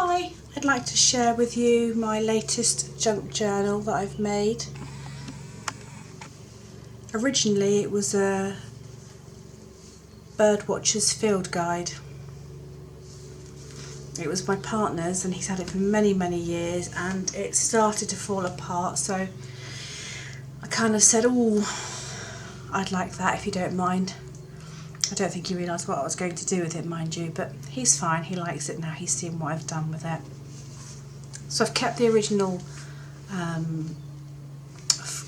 Hi, I'd like to share with you my latest junk journal that I've made. Originally it was a birdwatcher's field guide. It was my partner's and he's had it for many years, and it started to fall apart, so I kind of said, oh, I'd like that if you don't mind. I don't think he realised what I was going to do with it, mind you, but he's fine, he likes it now, he's seen what I've done with it. So I've kept the original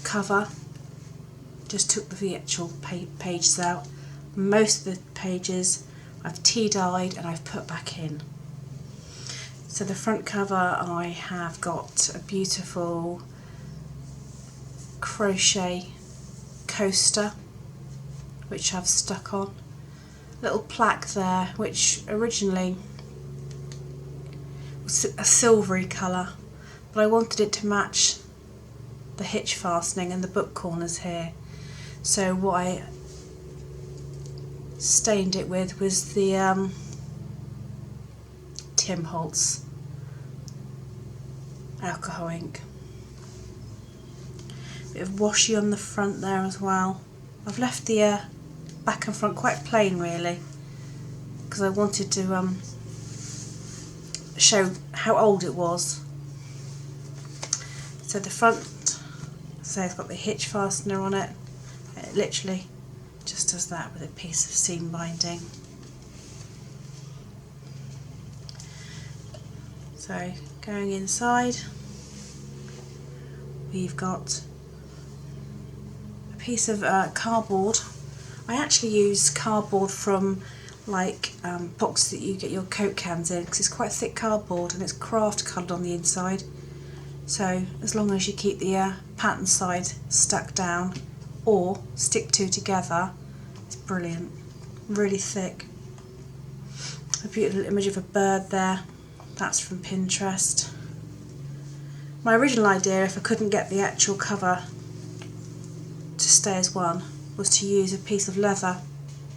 cover, just took the actual pages out. Most of the pages I've tea-dyed and I've put back in. So the front cover, I have got a beautiful crochet coaster which I've stuck on. Little plaque there which originally was a silvery colour, but I wanted it to match the hitch fastening and the book corners here. So what I stained it with was the Tim Holtz alcohol ink. Bit of washi on the front there as well. I've left the back and front quite plain really, because I wanted to show how old it was. So the front, so it's got the hitch fastener on it. It literally just does that with a piece of seam binding. So going inside, we've got a piece of cardboard. I actually use cardboard from like boxes that you get your Coke cans in, because it's quite thick cardboard and it's craft coloured on the inside. So as long as you keep the pattern side stuck down or stick two together, it's brilliant. Really thick. A beautiful image of a bird there. That's from Pinterest. My original idea, if I couldn't get the actual cover to stay as one, was to use a piece of leather.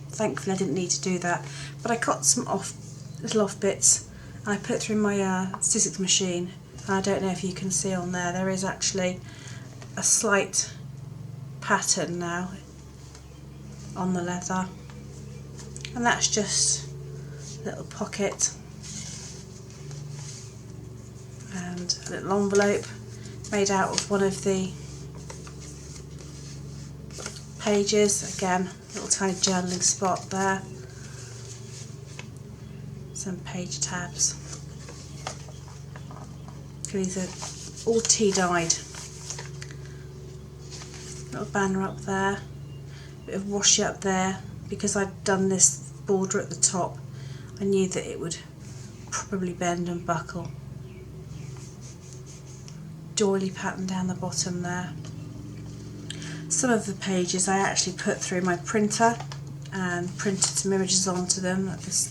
Thankfully I didn't need to do that, but I cut some little off bits and I put it through my Sizzix machine, and I don't know if you can see on there is actually a slight pattern now on the leather, and that's just a little pocket and a little envelope made out of one of the pages. Again, little tiny journaling spot there. Some page tabs. These are all tea-dyed. Little banner up there. Bit of washi up there. Because I'd done this border at the top, I knew that it would probably bend and buckle. Doily pattern down the bottom there. Some of the pages I actually put through my printer and printed some images onto them, like this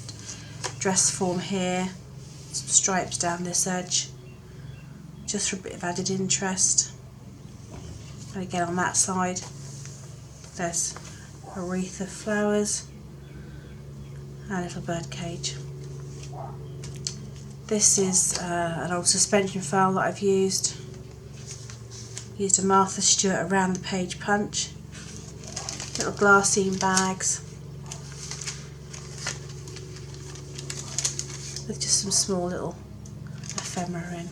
dress form here, some stripes down this edge, just for a bit of added interest. And again on that side there's a wreath of flowers and a little bird cage. This is an old suspension file that I've used. Used a Martha Stewart around the page punch. Little glassine bags with just some small little ephemera in.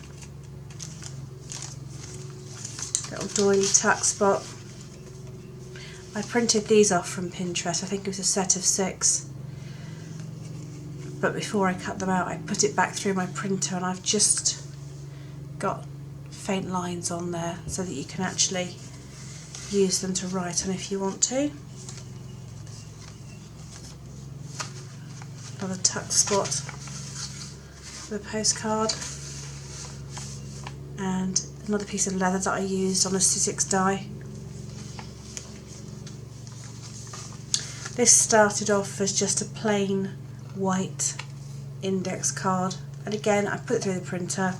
Little doily tuck spot. I printed these off from Pinterest. I think it was a set of 6. But before I cut them out, I put it back through my printer, and I've just got faint lines on there so that you can actually use them to write on if you want to. Another tuck spot for the postcard, and another piece of leather that I used on a Sizzix die. This started off as just a plain white index card, and again I put it through the printer,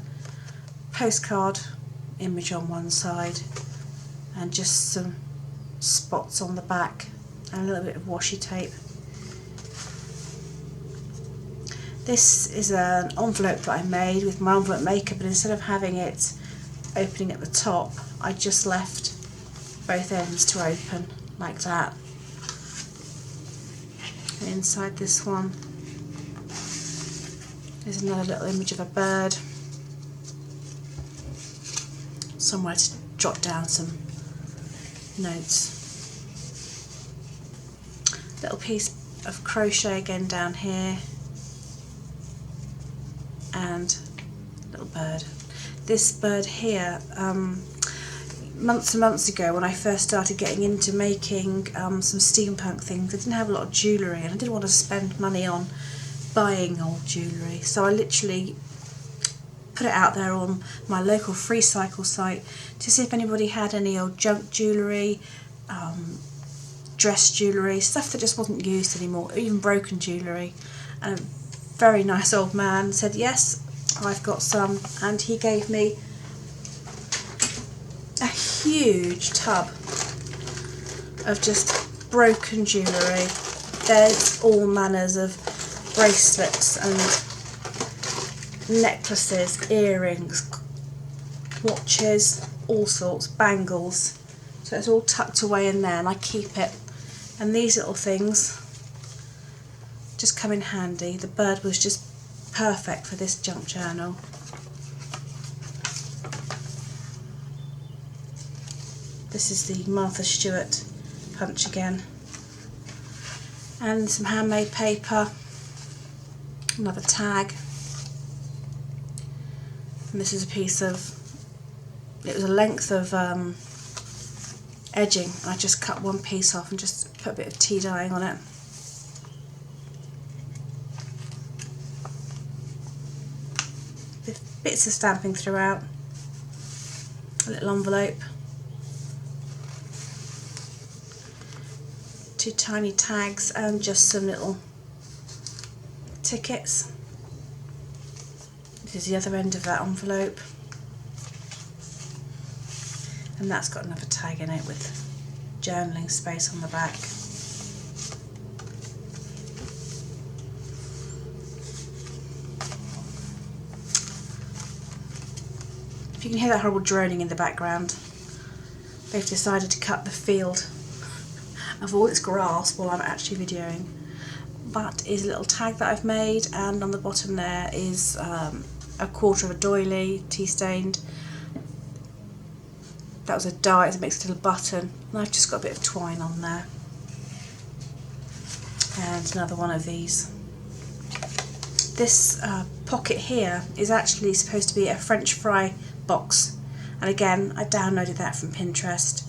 postcard image on one side and just some spots on the back and a little bit of washi tape. This is an envelope that I made with my envelope maker, but instead of having it opening at the top, I just left both ends to open like that. And inside this one is another little image of a bird, somewhere to jot down some notes. Little piece of crochet again down here, and little bird. This bird here, months and months ago when I first started getting into making some steampunk things, I didn't have a lot of jewellery and I didn't want to spend money on buying old jewellery, so I literally put it out there on my local free cycle site to see if anybody had any old junk jewellery, dress jewellery, stuff that just wasn't used anymore, even broken jewellery. And a very nice old man said, yes, I've got some, and he gave me a huge tub of just broken jewellery. There's all manners of bracelets and necklaces, earrings, watches, all sorts, bangles. So it's all tucked away in there, and I keep it. And these little things just come in handy. The bird was just perfect for this junk journal. This is the Martha Stewart punch again. And some handmade paper, another tag. And this is a piece of, it was a length of edging, and I just cut one piece off and just put a bit of tea dyeing on it. With bits of stamping throughout. A little envelope. 2 tiny tags and just some little tickets. This is the other end of that envelope. And that's got another tag in it with journaling space on the back. If you can hear that horrible droning in the background, they've decided to cut the field of all its grass while I'm actually videoing. That is a little tag that I've made, and on the bottom there is a quarter of a doily, tea stained. That was a die, it makes a little button, and I've just got a bit of twine on there. And another one of these. This pocket here is actually supposed to be a French fry box, and again I downloaded that from Pinterest,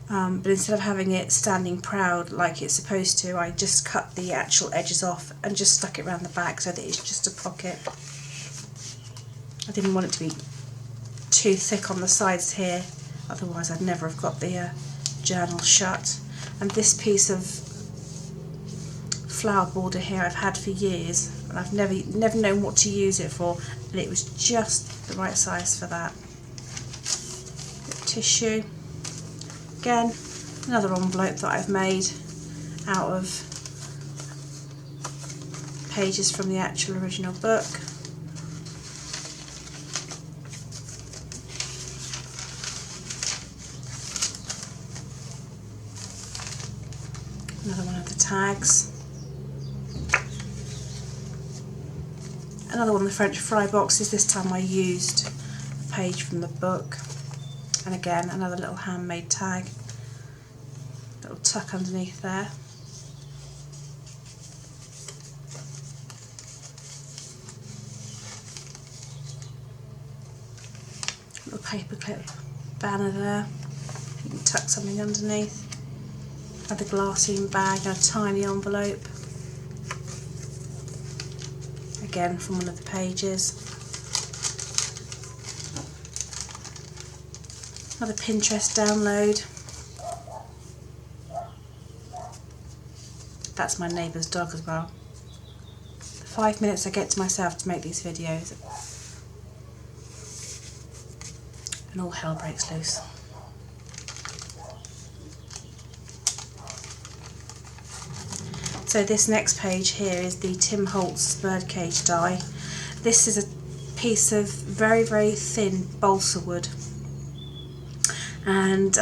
but instead of having it standing proud like it's supposed to, I just cut the actual edges off and just stuck it around the back so that it's just a pocket. I didn't want it to be too thick on the sides here, otherwise I'd never have got the journal shut. And this piece of flower border here I've had for years, and I've never known what to use it for, and it was just the right size for that. Bit of tissue. Again, another envelope that I've made out of pages from the actual original book. Another one of the tags. Another one of the French fry boxes. This time I used a page from the book. And again, another little handmade tag. Little tuck underneath there. Little paperclip banner there. You can tuck something underneath. Another glassine bag and a tiny envelope. Again from one of the pages. Another Pinterest download. That's my neighbour's dog as well. The 5 minutes I get to myself to make these videos, and all hell breaks loose. So this next page here is the Tim Holtz birdcage die. This is a piece of very, very thin balsa wood, and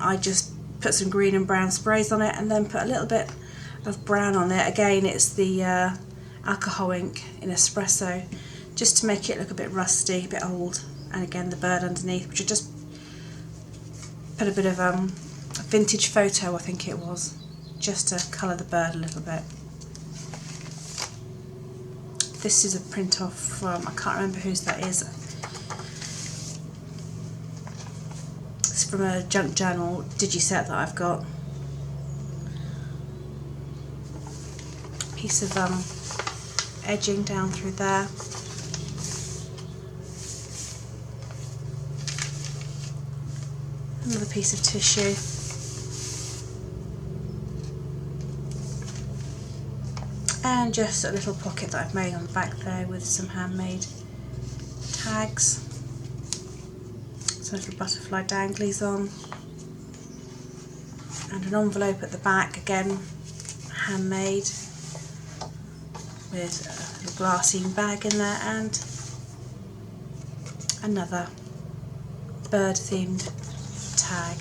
I just put some green and brown sprays on it and then put a little bit of brown on it. Again, it's the alcohol ink in espresso, just to make it look a bit rusty, a bit old. And again, the bird underneath, which I just put a bit of a vintage photo, I think it was, just to colour the bird a little bit. This is a print off from, I can't remember whose that is. It's from a junk journal digiset that I've got. Piece of edging down through there. Another piece of tissue. And just a little pocket that I've made on the back there with some handmade tags. Some little butterfly danglies on. And an envelope at the back, again handmade, with a little glassine bag in there, and another bird themed tag.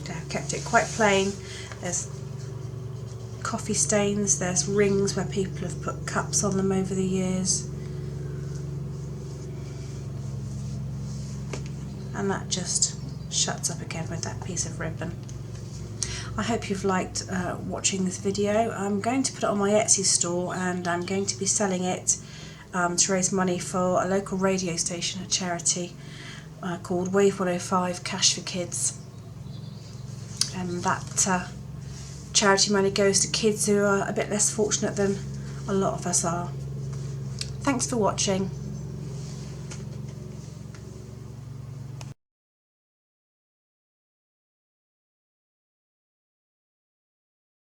I've kept it quite plain. There's coffee stains, there's rings where people have put cups on them over the years, and that just shuts up again with that piece of ribbon. I hope you've liked watching this video. I'm going to put it on my Etsy store, and I'm going to be selling it to raise money for a local radio station, a charity called Wave 105 Cash for Kids, and that charity money goes to kids who are a bit less fortunate than a lot of us are. Thanks for watching.